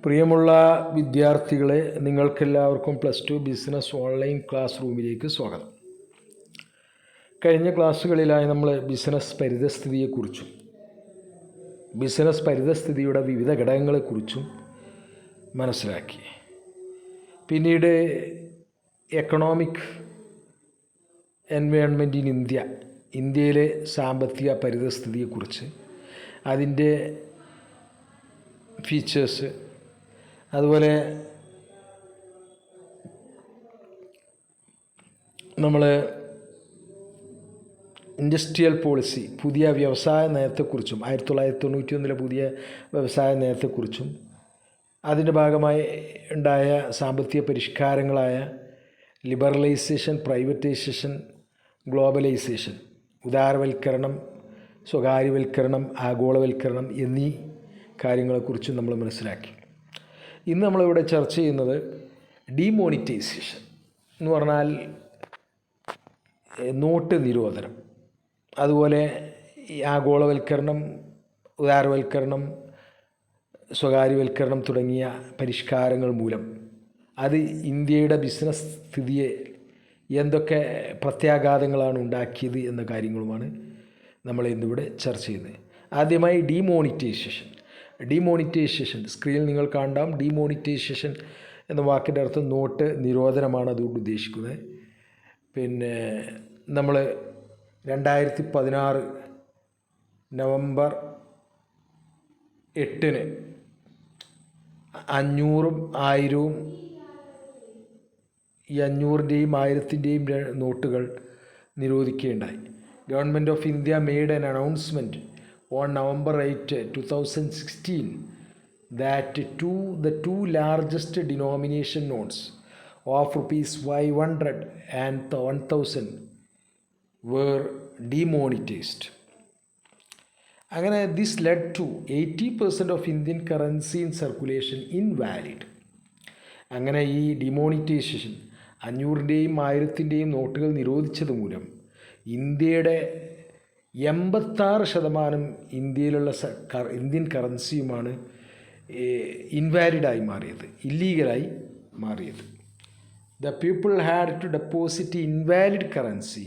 പ്രിയമുള്ള വിദ്യാർത്ഥികളെ, നിങ്ങൾക്കെല്ലാവർക്കും +2 ബിസിനസ് ഓൺലൈൻ ക്ലാസ് റൂമിലേക്ക് സ്വാഗതം. കഴിഞ്ഞ ക്ലാസ്സുകളിലായി നമ്മൾ ബിസിനസ് പരിതസ്ഥിതിയെക്കുറിച്ചും ബിസിനസ് പരിതസ്ഥിതിയുടെ വിവിധ ഘടകങ്ങളെക്കുറിച്ചും മനസ്സിലാക്കി. പിന്നീട് എക്കണോമിക് എൻവയോൺമെൻറ്റ് ഇൻ ഇന്ത്യയിലെ സാമ്പത്തിക പരിതസ്ഥിതിയെക്കുറിച്ച്, അതിൻ്റെ ഫീച്ചേഴ്സ്, അതുപോലെ നമ്മൾ ഇൻഡസ്ട്രിയൽ പോളിസി, പുതിയ വ്യവസായ നയത്തെക്കുറിച്ചും 1991 പുതിയ വ്യവസായ നയത്തെക്കുറിച്ചും അതിൻ്റെ ഭാഗമായി ഉണ്ടായ സാമ്പത്തിക പരിഷ്കാരങ്ങളായ ലിബറലൈസേഷൻ, പ്രൈവറ്റൈസേഷൻ, ഗ്ലോബലൈസേഷൻ, ഉദാരവൽക്കരണം, സ്വകാര്യവൽക്കരണം, ആഗോളവൽക്കരണം എന്നീ കാര്യങ്ങളെക്കുറിച്ചും നമ്മൾ മനസ്സിലാക്കി. ഇന്ന് നമ്മളിവിടെ ചർച്ച ചെയ്യുന്നത് ഡിമോണിറ്റൈസേഷൻ എന്ന് പറഞ്ഞാൽ നോട്ട് നിരോധനം, അതുപോലെ ആഗോളവൽക്കരണം, ഉദാരവൽക്കരണം, സ്വകാര്യവൽക്കരണം തുടങ്ങിയ പരിഷ്കാരങ്ങൾ മൂലം അത് ഇന്ത്യയുടെ ബിസിനസ് സ്ഥിതിയെ എന്തൊക്കെ പ്രത്യാഘാതങ്ങളാണ് ഉണ്ടാക്കിയത് എന്ന കാര്യങ്ങളുമാണ് നമ്മൾ ഇന്നിവിടെ ചർച്ച ചെയ്യുന്നത്. ആദ്യമായി ഡിമോണിറ്റൈസേഷൻ സ്ക്രീനിൽ നിങ്ങൾ കാണാം. ഡിമോണിറ്റൈസേഷൻ എന്ന വാക്കിൻ്റെ അർത്ഥം നോട്ട് നിരോധനമാണ് അതുകൊണ്ട് ഉദ്ദേശിക്കുന്നത്. പിന്നെ നമ്മൾ 2016 നവംബർ 8 500-ഉം 1000-ഉം ഈ 500-ൻ്റെയും 1000-ൻ്റെയും നോട്ടുകൾ നിരോധിക്കുകയുണ്ടായി. Government of India made an announcement on November 8, 2016 that the two largest denomination notes of rupees 500 and 1000 were demonetized. അങ്ങനെ this led to 80% of Indian currency in circulation invalid. അങ്ങനെ ഈ ഡിമോണിറ്റൈസേഷൻ 500-ൻ്റെയും 1000-ൻ്റെയും നോട്ടുകൾ നിരോധിച്ചത് മൂലം ഇന്ത്യയുടെ 86% ഇന്ത്യയിലുള്ള ഇന്ത്യൻ കറൻസിയുമാണ് ഇൻവാലിഡായി മാറിയത്, ഇല്ലീഗലായി മാറിയത്. The people had to deposit invalid currency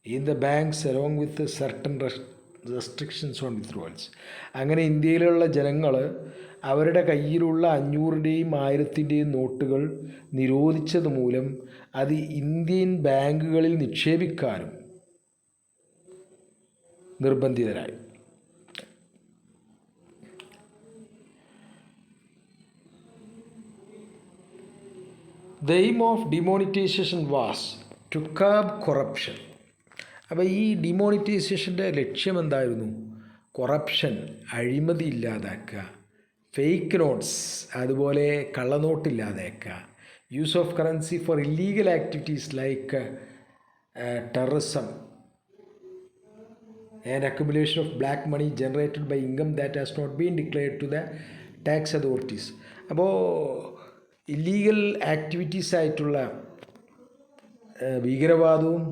in the banks along with certain restrictions on withdrawals. അങ്ങനെ ഇന്ത്യയിലുള്ള ജനങ്ങൾ അവരുടെ കയ്യിലുള്ള 500-ൻ്റെയും 1000-ൻ്റെയും നോട്ടുകൾ നിരോധിച്ചത് മൂലം അത് ഇന്ത്യൻ ബാങ്കുകളിൽ നിക്ഷേപിക്കാനും നിർബന്ധിതരായി. The aim of demonetization was to curb corruption. അപ്പോൾ ഈ ഡിമോണിറ്റൈസേഷൻ്റെ ലക്ഷ്യം എന്തായിരുന്നു? കൊറപ്ഷൻ, അഴിമതി ഇല്ലാതാക്കുക, ഫേക്ക് നോട്ട്സ്, അതുപോലെ കള്ളനോട്ട് ഇല്ലാതാക്കുക, use of currency for illegal activities like terrorism and accumulation of black money generated by income that has not been declared to the tax authorities. അപ്പോൾ ഇല്ലീഗൽ ആക്ടിവിറ്റീസ് ആയിട്ടുള്ള ഭീകരവാദവും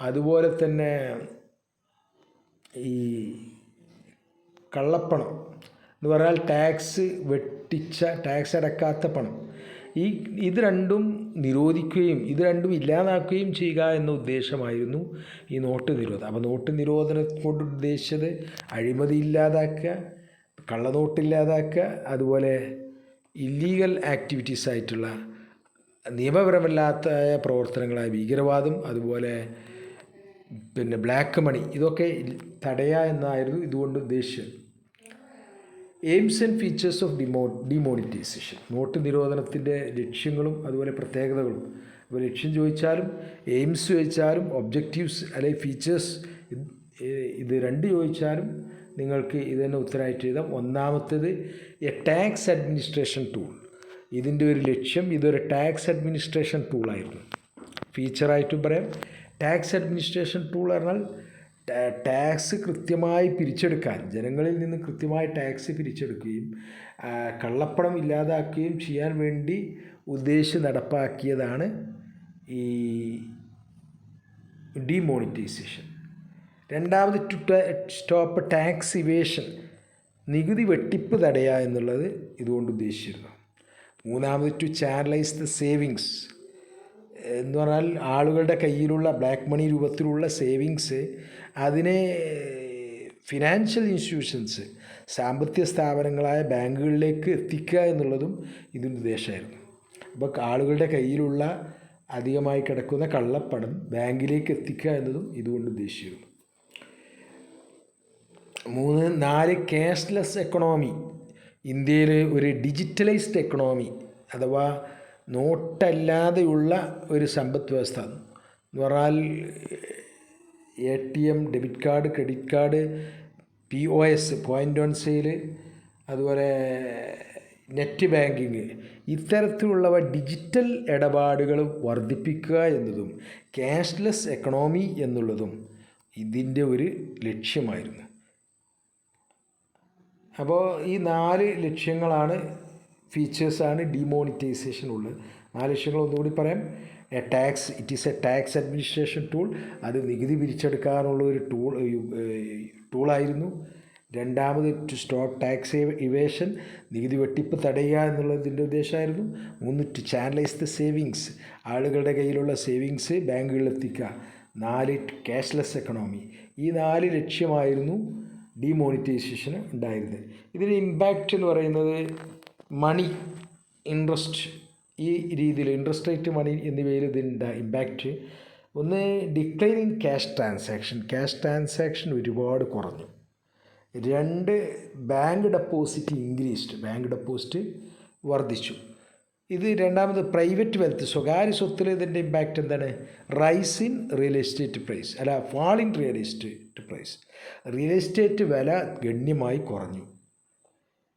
അതുപോലെ തന്നെ ഈ കള്ളപ്പണം എന്ന് പറഞ്ഞാൽ ടാക്സ് അടക്കാത്ത പണം, ഇത് രണ്ടും നിരോധിക്കുകയും ഇത് രണ്ടും ഇല്ലാതാക്കുകയും ചെയ്യുക എന്ന ഉദ്ദേശമായിരുന്നു ഈ നോട്ട് നിരോധനം. അപ്പോൾ നോട്ട് നിരോധനം കൊണ്ട് ഉദ്ദേശിച്ചത് അഴിമതി ഇല്ലാതാക്കുക, കള്ളനോട്ട് ഇല്ലാതാക്കുക, അതുപോലെ ഇല്ലീഗൽ ആക്ടിവിറ്റീസ് ആയിട്ടുള്ള നിയമപരമല്ലാത്ത പ്രവർത്തനങ്ങളായ ഭീകരവാദം, അതുപോലെ പിന്നെ ബ്ലാക്ക് മണി, ഇതൊക്കെ തടയുക എന്നായിരുന്നു ഇതുകൊണ്ട് ഉദ്ദേശിച്ചത്. Aims and features of demonetisation, note നിരോധനത്തിൻ്റെ ലക്ഷ്യങ്ങളും അതുപോലെ പ്രത്യേകതകളും. അപ്പോൾ ലക്ഷ്യം ചോദിച്ചാലും എയിംസ് ചോദിച്ചാലും ഒബ്ജക്റ്റീവ്സ് അല്ലെങ്കിൽ ഫീച്ചേഴ്സ്, ഇത് രണ്ട് ചോദിച്ചാലും നിങ്ങൾക്ക് ഇതന്നെ ഉത്തരമായിട്ട് എഴുതാം. ഒന്നാമത്തേത് എ ടാക്സ് അഡ്മിനിസ്ട്രേഷൻ ടൂൾ. ഇതിൻ്റെ ഒരു ലക്ഷ്യം, ഇതൊരു ടാക്സ് അഡ്മിനിസ്ട്രേഷൻ ടൂളായിരുന്നു. ഫീച്ചറായിട്ടും പറയാം. ടാക്സ് അഡ്മിനിസ്ട്രേഷൻ ടൂൾ പറഞ്ഞാൽ ടാക്സ് കൃത്യമായി പിരിച്ചെടുക്കാൻ, ജനങ്ങളിൽ നിന്ന് കൃത്യമായി ടാക്സ് പിരിച്ചെടുക്കുകയും കള്ളപ്പണം ഇല്ലാതാക്കുകയും ചെയ്യാൻ വേണ്ടി ഉദ്ദേശിച്ച് നടപ്പാക്കിയതാണ് ഈ ഡിമോണിറ്റൈസേഷൻ. രണ്ടാമത് ടു സ്റ്റോപ്പ് ടാക്സ് ഇവേഷൻ നികുതി വെട്ടിപ്പ് തടയുക എന്നുള്ളത് ഇതുകൊണ്ട് ഉദ്ദേശിച്ചിരുന്നു. മൂന്നാമത് ടു ചാനലൈസ് ദ സേവിങ്സ് എന്ന് പറഞ്ഞാൽ ആളുകളുടെ കയ്യിലുള്ള ബ്ലാക്ക് മണി രൂപത്തിലുള്ള സേവിങ്സ് അതിനെ ഫിനാൻഷ്യൽ ഇൻസ്റ്റിറ്റ്യൂഷൻസ് സാമ്പത്തിക സ്ഥാപനങ്ങളായ ബാങ്കുകളിലേക്ക് എത്തിക്കുക എന്നുള്ളതും ഇതിൻ്റെ ഉദ്ദേശമായിരുന്നു. അപ്പോൾ ആളുകളുടെ കയ്യിലുള്ള അധികമായി കിടക്കുന്ന കള്ളപ്പണം ബാങ്കിലേക്ക് എത്തിക്കുക എന്നതും ഇതുകൊണ്ട് ഉദ്ദേശിച്ചിരുന്നു. 4 ക്യാഷ്ലെസ് എക്കണോമി. ഇന്ത്യയിൽ ഒരു ഡിജിറ്റലൈസ്ഡ് എക്കണോമി അഥവാ നോട്ടല്ലാതെയുള്ള ഒരു സമ്പദ് വ്യവസ്ഥ എന്ന് പറഞ്ഞാൽ ATM, debit card, credit card, POS point on sale, അതുപോലെ നെറ്റ് ബാങ്കിങ്, ഇത്തരത്തിലുള്ളവ ഡിജിറ്റൽ ഇടപാടുകൾ വർദ്ധിപ്പിക്കുക എന്നതും ക്യാഷ്ലെസ് എക്കണോമി എന്നുള്ളതും ഇതിൻ്റെ ഒരു ലക്ഷ്യമായിരുന്നു. അപ്പോൾ ഈ 4 ലക്ഷ്യങ്ങളാണ്, ഫീച്ചേഴ്സാണ് ഡിമോണിറ്റൈസേഷൻ ഉള്ളത്. 4 ലക്ഷ്യങ്ങൾ ഒന്നുകൂടി പറയാം. It is A tax administration tool. അത് നികുതി പിരിച്ചെടുക്കാനുള്ള ഒരു ടൂളായിരുന്നു. രണ്ടാമത് ടു സ്റ്റോപ്പ് ടാക്സ് ഇവേഷൻ, നികുതി വെട്ടിപ്പ് തടയുക എന്നുള്ളതിൻ്റെ ഉദ്ദേശമായിരുന്നു. 3 ടു ചാനലൈസ് ദ സേവിങ്സ്, ആളുകളുടെ കയ്യിലുള്ള സേവിങ്സ് ബാങ്കുകളിൽ എത്തിക്കുക. 4 ക്യാഷ്ലെസ് എക്കണോമി. ഈ 4 ലക്ഷ്യമായിരുന്നു ഡിമോണിറ്റൈസേഷന് ഉണ്ടായിരുന്നത്. ഇതിന് ഇമ്പാക്റ്റ് എന്ന് പറയുന്നത് മണി, ഇൻട്രസ്റ്റ്, ഈ രീതിയിൽ ഇൻട്രസ്റ്റ് റേറ്റ്, മണി എന്നിവയിൽ ഇതിൻ്റെ ഇമ്പാക്റ്റ് ഒന്ന് ഡിക്ലൈൻ ഇൻ ക്യാഷ് ട്രാൻസാക്ഷൻ ഒരുപാട് കുറഞ്ഞു. 2 ബാങ്ക് ഡെപ്പോസിറ്റ് വർദ്ധിച്ചു. ഇത് രണ്ടാമത് പ്രൈവറ്റ് വെൽത്ത്, സ്വകാര്യ സ്വത്തിൽ ഇതിൻ്റെ ഇമ്പാക്റ്റ് എന്താണ്? Rise in real estate price, fall in real estate price, real estate വില ഗണ്യമായി കുറഞ്ഞു.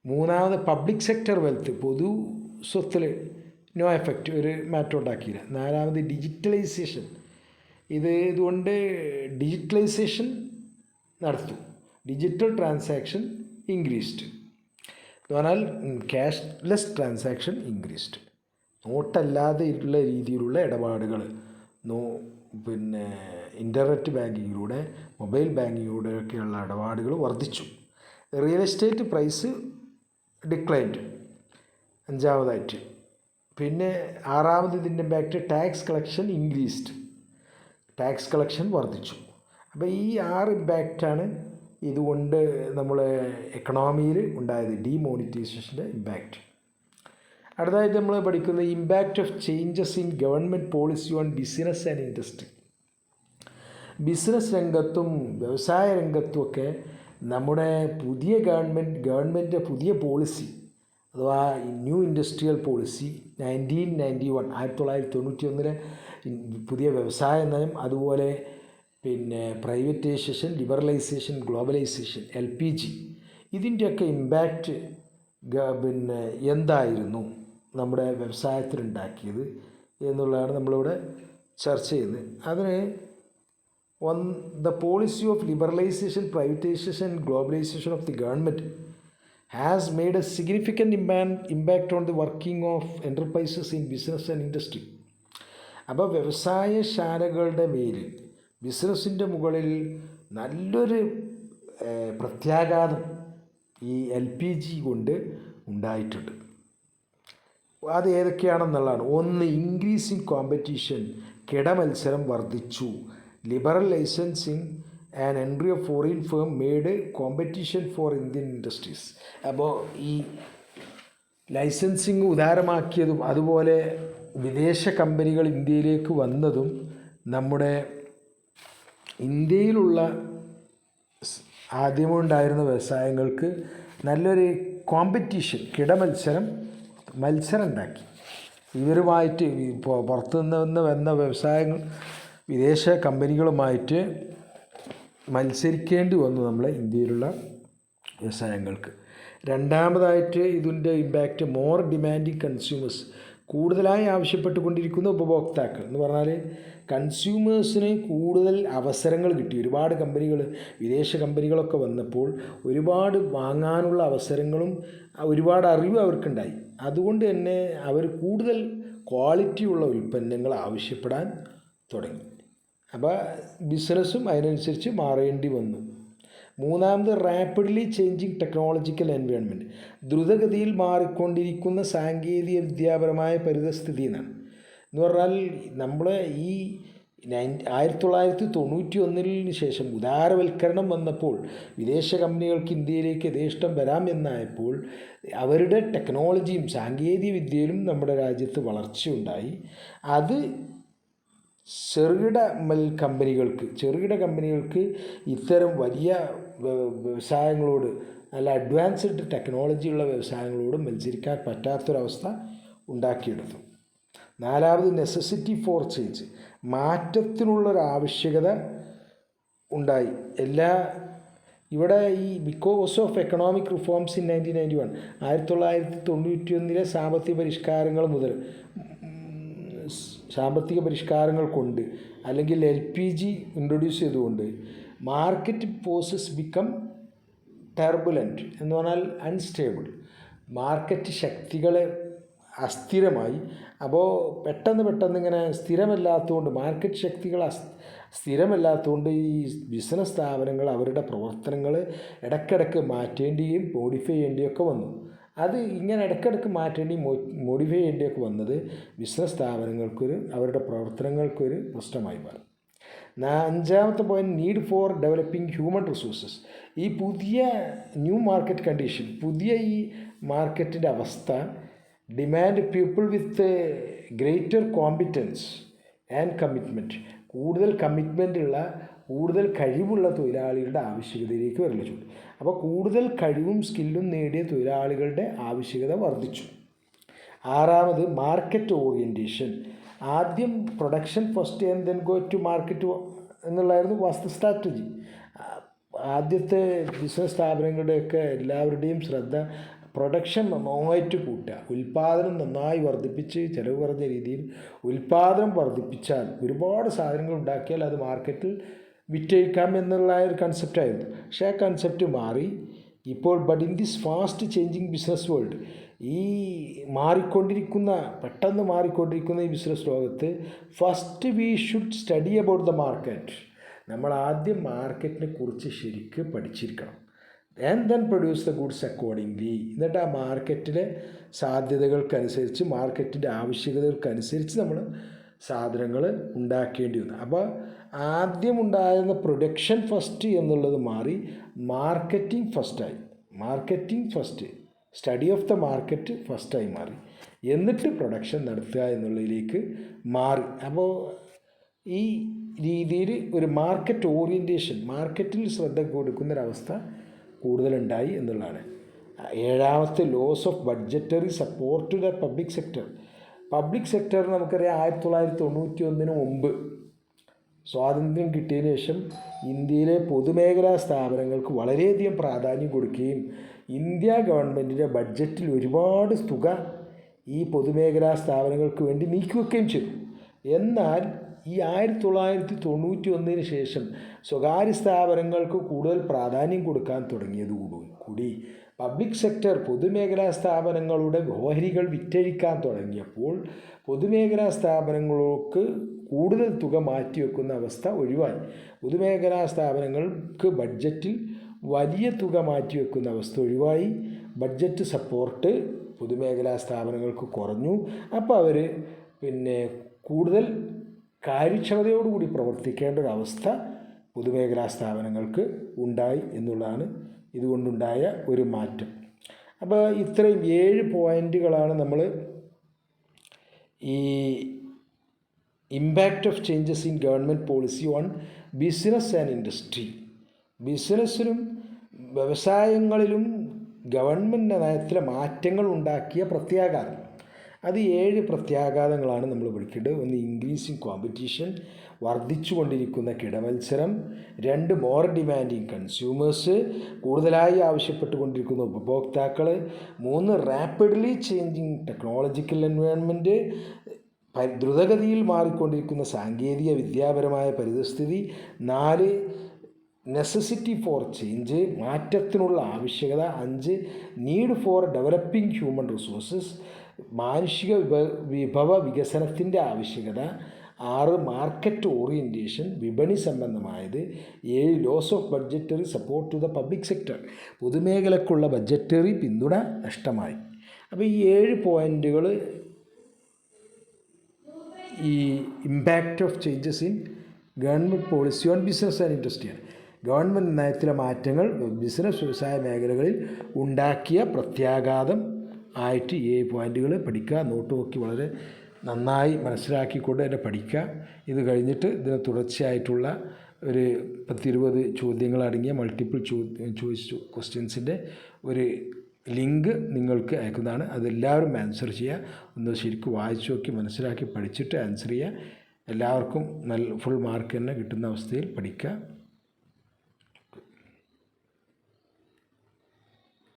മൂന്നാമത് പബ്ലിക് സെക്ടർ വെൽത്ത്, പൊതു സ്വത്തിൽ നോ എഫക്റ്റ്, ഒരു മാറ്റം ഉണ്ടാക്കിയില്ല. 4ാമത് ഡിജിറ്റലൈസേഷൻ, ഇതുകൊണ്ട് ഡിജിറ്റലൈസേഷൻ നടത്തും, ഡിജിറ്റൽ ട്രാൻസാക്ഷൻ ഇൻക്രീസ്ഡ് എന്ന് പറഞ്ഞാൽ ക്യാഷ്ലെസ് ട്രാൻസാക്ഷൻ ഇൻക്രീസ്ഡ്. നോട്ടല്ലാതെ ഉള്ള രീതിയിലുള്ള ഇടപാടുകൾ, പിന്നെ ഇൻ്റർനെറ്റ് ബാങ്കിങ്ങിലൂടെ, മൊബൈൽ ബാങ്കിങ്ങിലൂടെയൊക്കെയുള്ള ഇടപാടുകൾ വർദ്ധിച്ചു. റിയൽ എസ്റ്റേറ്റ് പ്രൈസ് ഡിക്ലൈൻഡ് 5ാമതായിട്ട്. പിന്നെ 6ാമത് ഇതിൻ്റെ impact tax collection increased, tax collection വർദ്ധിച്ചു. അപ്പോൾ ഈ 6 ഇമ്പാക്റ്റാണ് ഇതുകൊണ്ട് നമ്മളെ എക്കണോമിയിൽ ഉണ്ടായത്, ഡിമോണിറ്റൈസേഷൻ്റെ ഇമ്പാക്റ്റ്. അടുത്തതായിട്ട് നമ്മൾ പഠിക്കുന്നത് impact of changes in government policy on business and industry. Business രംഗത്തും വ്യവസായ രംഗത്തുമൊക്കെ നമ്മുടെ പുതിയ ഗവൺമെൻറ് പുതിയ പോളിസി അഥവാ ന്യൂ ഇൻഡസ്ട്രിയൽ പോളിസി 1991 പുതിയ വ്യവസായ നയം, അതുപോലെ പിന്നെ പ്രൈവറ്റൈസേഷൻ, ലിബറലൈസേഷൻ, ഗ്ലോബലൈസേഷൻ, LPG, ഇതിൻ്റെയൊക്കെ ഇമ്പാക്റ്റ് പിന്നെ എന്തായിരുന്നു നമ്മുടെ വ്യവസായത്തിലുണ്ടാക്കിയത് എന്നുള്ളതാണ് നമ്മളിവിടെ ചർച്ച ചെയ്യുന്നത്. അതിന് the policy of liberalization, privatization and globalization of the government has made a significant impact on the working of enterprises in business and industry. അപ്പോൾ വ്യവസായശാലകളുടെ മേലിൽ, ബിസിനസ്സിൻ്റെ മുകളിൽ നല്ലൊരു പ്രത്യാഘാതം ഈ LPG കൊണ്ട് ഉണ്ടായിട്ടുണ്ട്. അത് ഏതൊക്കെയാണെന്നുള്ളതാണ്. 1, ഇൻക്രീസിങ് കോമ്പറ്റീഷൻ, കിടമത്സരം വർദ്ധിച്ചു. Liberal licensing and entry of foreign firm made competition for Indian industries. അപ്പോൾ ഈ ലൈസൻസിങ് ഉദാരമാക്കിയതും അതുപോലെ വിദേശ കമ്പനികൾ ഇന്ത്യയിലേക്ക് വന്നതും നമ്മുടെ ഇന്ത്യയിലുള്ള ആദ്യമുണ്ടായിരുന്ന വ്യവസായങ്ങൾക്ക് നല്ലൊരു കോമ്പറ്റീഷൻ, മത്സരം ഉണ്ടാക്കി. ഇവരുമായിട്ട് പുറത്തുനിന്ന് വന്ന വ്യവസായങ്ങൾ വിദേശ കമ്പനികളുമായിട്ട് മത്സരിക്കേണ്ടി വന്നു നമ്മളെ ഇന്ത്യയിലുള്ള വ്യവസായങ്ങൾക്ക്. രണ്ടാമതായിട്ട് ഇതിൻ്റെ ഇമ്പാക്റ്റ് മോർ ഡിമാൻഡിങ് കൺസ്യൂമേഴ്സ്, കൂടുതലായി ആവശ്യപ്പെട്ടുകൊണ്ടിരിക്കുന്ന ഉപഭോക്താക്കൾ എന്ന് പറഞ്ഞാൽ കൺസ്യൂമേഴ്സിന് കൂടുതൽ അവസരങ്ങൾ കിട്ടി. ഒരുപാട് കമ്പനികൾ, വിദേശ കമ്പനികളൊക്കെ വന്നപ്പോൾ ഒരുപാട് വാങ്ങാനുള്ള അവസരങ്ങളും ഒരുപാട് അറിവ് അവർക്കുണ്ടായി. അതുകൊണ്ട് തന്നെ അവർ കൂടുതൽ ക്വാളിറ്റിയുള്ള ഉൽപ്പന്നങ്ങൾ ആവശ്യപ്പെടാൻ തുടങ്ങി. അപ്പോൾ ബിസിനസ്സും അതിനനുസരിച്ച് മാറേണ്ടി വന്നു. മൂന്നാമത് റാപ്പിഡ്ലി ചേഞ്ചിങ് ടെക്നോളജിക്കൽ എൻവയോൺമെൻറ്റ്, ദ്രുതഗതിയിൽ മാറിക്കൊണ്ടിരിക്കുന്ന സാങ്കേതിക വിദ്യാപരമായ പരിതസ്ഥിതി എന്നാണ്. എന്ന് പറഞ്ഞാൽ നമ്മൾ ഈ 1991 ശേഷം ഉദാരവൽക്കരണം വന്നപ്പോൾ വിദേശ കമ്പനികൾക്ക് ഇന്ത്യയിലേക്ക് യഥേഷ്ടം വരാം എന്നായപ്പോൾ അവരുടെ ടെക്നോളജിയും സാങ്കേതിക വിദ്യയിലും നമ്മുടെ രാജ്യത്ത് വളർച്ചയുണ്ടായി. അത് ചെറുകിട കമ്പനികൾക്ക് ഇത്തരം വലിയ വ്യവസായങ്ങളോട്, നല്ല അഡ്വാൻസ്ഡ് ടെക്നോളജിയുള്ള വ്യവസായങ്ങളോട് മത്സരിക്കാൻ പറ്റാത്തൊരവസ്ഥ ഉണ്ടാക്കിയെടുത്തു. നാലാമത് നെസസിറ്റി ഫോർ ചേഞ്ച്, മാറ്റത്തിനുള്ളൊരാവശ്യകത ഉണ്ടായി. ഇവിടെ ഈ because of economic reforms in 1991, 1991 സാമ്പത്തിക പരിഷ്കാരങ്ങൾ മുതൽ, സാമ്പത്തിക പരിഷ്കാരങ്ങൾ കൊണ്ട് അല്ലെങ്കിൽ LPG ഇൻട്രൊഡ്യൂസ് ചെയ്തുകൊണ്ട് മാർക്കറ്റ് ഫോഴ്സസ് ബിക്കം ടർബുലൻറ്റ് എന്ന് പറഞ്ഞാൽ അൺസ്റ്റേബിൾ, മാർക്കറ്റ് ശക്തികൾ അസ്ഥിരമായി. അപ്പോൾ പെട്ടെന്ന് ഇങ്ങനെ സ്ഥിരമല്ലാത്തതുകൊണ്ട്, മാർക്കറ്റ് ശക്തികൾ സ്ഥിരമല്ലാത്തതുകൊണ്ട് ഈ ബിസിനസ് സ്ഥാപനങ്ങൾ അവരുടെ പ്രവർത്തനങ്ങൾ ഇടയ്ക്കിടയ്ക്ക് മാറ്റേണ്ടിയും മോഡിഫൈ ചെയ്യേണ്ടിയൊക്കെ വന്നു. അത് ഇങ്ങനെ ഇടയ്ക്കിടയ്ക്ക് മാറ്റേണ്ടിയും മോഡിഫൈ ചെയ്യേണ്ടിയൊക്കെ വന്നത് ബിസിനസ് സ്ഥാപനങ്ങൾക്കൊരു, അവരുടെ പ്രവർത്തനങ്ങൾക്കൊരു പ്രശ്നമായി മാറി. അഞ്ചാമത്തെ point, need for developing human resources. ഈ പുതിയ ന്യൂ മാർക്കറ്റ് കണ്ടീഷൻ, പുതിയ ഈ മാർക്കറ്റിൻ്റെ അവസ്ഥ demand people with greater competence and commitment, കൂടുതൽ കമ്മിറ്റ്മെൻറ്റുള്ള, കൂടുതൽ കഴിവുള്ള തൊഴിലാളികളുടെ ആവശ്യകതയിലേക്ക് വരച്ചു. അപ്പോൾ കൂടുതൽ കഴിവും സ്കില്ലും നേടിയ തൊഴിലാളികളുടെ ആവശ്യകത വർദ്ധിച്ചു. ആറാമത് മാർക്കറ്റ് ഓറിയൻറ്റേഷൻ. ആദ്യം production first and then go to market എന്നുള്ളതായിരുന്നു വാസ്തു സ്ട്രാറ്റജി. ആദ്യത്തെ ബിസിനസ് സ്ഥാപനങ്ങളുടെയൊക്കെ എല്ലാവരുടെയും ശ്രദ്ധ പ്രൊഡക്ഷൻ നന്നായിട്ട് കൂട്ടുക, ഉൽപ്പാദനം നന്നായി വർദ്ധിപ്പിച്ച് ചിലവ് കുറഞ്ഞ രീതിയിൽ ഉൽപ്പാദനം വർദ്ധിപ്പിച്ചാൽ, ഒരുപാട് സാധനങ്ങൾ ഉണ്ടാക്കിയാൽ അത് മാർക്കറ്റിൽ വിറ്റഴിക്കാം എന്നുള്ള ഒരു കൺസെപ്റ്റായിരുന്നു. പക്ഷേ ആ കൺസെപ്റ്റ് മാറി ഇപ്പോൾ. But in this fast changing business world, ഈ പെട്ടെന്ന് മാറിക്കൊണ്ടിരിക്കുന്ന ഈ ബിസിനസ് ലോകത്ത് first we should study about the market. നമ്മൾ ആദ്യം മാർക്കറ്റിനെ കുറിച്ച് ശരിക്ക് പഠിച്ചിരിക്കണം. And then produce the goods accordingly. എന്നിട്ട് ആ മാർക്കറ്റിലെ സാധ്യതകൾക്കനുസരിച്ച്, മാർക്കറ്റിൻ്റെ ആവശ്യകതകൾക്കനുസരിച്ച് നമ്മൾ സാധനങ്ങൾ ഉണ്ടാക്കേണ്ടി വന്നു. അപ്പോൾ ആദ്യം ഉണ്ടായിരുന്ന പ്രൊഡക്ഷൻ ഫസ്റ്റ് എന്നുള്ളത് മാറി മാർക്കറ്റിംഗ് ഫസ്റ്റായി. Marketing first, study of the market ഫസ്റ്റായി മാറി. എന്നിട്ട് പ്രൊഡക്ഷൻ നടത്തുക എന്നുള്ളതിലേക്ക് മാറി. അപ്പോൾ ഈ രീതിയിൽ ഒരു മാർക്കറ്റ് ഓറിയൻറ്റേഷൻ, മാർക്കറ്റിൽ ശ്രദ്ധ കൊടുക്കുന്നൊരവസ്ഥ കൂടുതലുണ്ടായി എന്നുള്ളതാണ്. ഏഴാമത്തെ, loss of budgetary support to the public sector. Public sector നമുക്കറിയാം 1991 മുമ്പ് സ്വാതന്ത്ര്യം കിട്ടിയതിന് ശേഷം ഇന്ത്യയിലെ പൊതുമേഖലാ സ്ഥാപനങ്ങൾക്ക് വളരെയധികം പ്രാധാന്യം കൊടുക്കുകയും ഇന്ത്യ ഗവൺമെൻറ്റിൻ്റെ ബഡ്ജറ്റിൽ ഒരുപാട് തുക ഈ പൊതുമേഖലാ സ്ഥാപനങ്ങൾക്ക് വേണ്ടി നീക്കിവെക്കുകയും ചെയ്തു. എന്നാൽ ഈ 1991 ശേഷം സ്വകാര്യ സ്ഥാപനങ്ങൾക്ക് കൂടുതൽ പ്രാധാന്യം കൊടുക്കാൻ തുടങ്ങിയതോടുകൂടി പബ്ലിക് സെക്ടർ, പൊതുമേഖലാ സ്ഥാപനങ്ങളുടെ ഓഹരികൾ വിറ്റഴിക്കാൻ തുടങ്ങിയപ്പോൾ പൊതുമേഖലാ സ്ഥാപനങ്ങൾക്ക് കൂടുതൽ തുക മാറ്റിവെക്കുന്ന അവസ്ഥ ഒഴിവായി. പൊതുമേഖലാ സ്ഥാപനങ്ങൾക്ക് ബഡ്ജറ്റിൽ വലിയ തുക മാറ്റിവെക്കുന്ന അവസ്ഥ ഒഴിവായി. ബഡ്ജറ്റ് സപ്പോർട്ട് പൊതുമേഖലാ സ്ഥാപനങ്ങൾക്ക് കുറഞ്ഞു. അപ്പോൾ അവർ കൂടുതൽ കാര്യക്ഷമതയോടുകൂടി പ്രവർത്തിക്കേണ്ട ഒരവസ്ഥ പൊതുമേഖലാ സ്ഥാപനങ്ങൾക്ക് ഉണ്ടായി എന്നുള്ളതാണ് ഇതുകൊണ്ടുണ്ടായ ഒരു മാറ്റം. അപ്പോൾ ഇത്രയും 7 പോയിൻറ്റുകളാണ് നമ്മൾ ഈ impact of changes in government policy on business and industry. ബിസിനസ്സിലും വ്യവസായങ്ങളിലും ഗവൺമെൻറ് നയത്തിലെ മാറ്റങ്ങൾ ഉണ്ടാക്കിയ പ്രത്യാഘാതം. അത് 7 പ്രത്യാഘാതങ്ങളാണ് നമ്മൾ പഠിക്കേണ്ടത്. ഒന്ന്, ഇൻക്രീസിങ് കോമ്പറ്റീഷൻ, വർദ്ധിച്ചു കൊണ്ടിരിക്കുന്ന കിടമത്സരം. 2, മോർ ഡിമാൻഡിങ് കൺസ്യൂമേഴ്സ്, കൂടുതലായി ആവശ്യപ്പെട്ടുകൊണ്ടിരിക്കുന്ന ഉപഭോക്താക്കൾ. 3, റാപ്പിഡ്ലി ചേഞ്ചിങ് ടെക്നോളജിക്കൽ എൻവയോൺമെൻറ്റ്, ദ്രുതഗതിയിൽ മാറിക്കൊണ്ടിരിക്കുന്ന സാങ്കേതിക വിദ്യാപരമായ പരിതസ്ഥിതി. 4, നെസസിറ്റി ഫോർ ചേഞ്ച്, മാറ്റത്തിനുള്ള ആവശ്യകത. 5, need for developing human resources, മാനുഷിക വിഭവ വികസനത്തിൻ്റെ ആവശ്യകത. 6 മാർക്കറ്റ് ഓറിയൻറ്റേഷൻ, വിപണി സംബന്ധമായത്. 7 loss of budgetary support to the public sector, പൊതുമേഖലക്കുള്ള ബഡ്ജറ്ററി പിന്തുണ നഷ്ടമായി. അപ്പോൾ ഈ 7 പോയിൻറ്റുകൾ ഈ impact of changes in government policy on business and ഇൻഡസ്ട്രിയാണ്. ഗവൺമെൻറ് നയത്തിലെ മാറ്റങ്ങൾ ബിസിനസ് വ്യവസായ മേഖലകളിൽ ഉണ്ടാക്കിയ പ്രത്യാഘാതം ആയിട്ട് 7 പോയിൻറ്റുകൾ പഠിക്കുക. നോട്ട് നോക്കി വളരെ നന്നായി മനസ്സിലാക്കിക്കൊണ്ട് തന്നെ പഠിക്കുക. ഇത് കഴിഞ്ഞിട്ട് ഇതിന് തുടർച്ചയായിട്ടുള്ള ഒരു 10-20 ചോദ്യങ്ങളടങ്ങിയ മൾട്ടിപ്പിൾ ചോയ്സ് ക്വസ്റ്റ്യൻസിൻ്റെ ഒരു ലിങ്ക് നിങ്ങൾക്ക് അയക്കുന്നതാണ്. അതെല്ലാവരും ആൻസർ ചെയ്യുക. ഒന്ന് ശരിക്കും വായിച്ചു നോക്കി മനസ്സിലാക്കി പഠിച്ചിട്ട് ആൻസർ ചെയ്യുക. എല്ലാവർക്കും ഫുൾ മാർക്ക് തന്നെ കിട്ടുന്ന അവസ്ഥയിൽ പഠിക്കുക.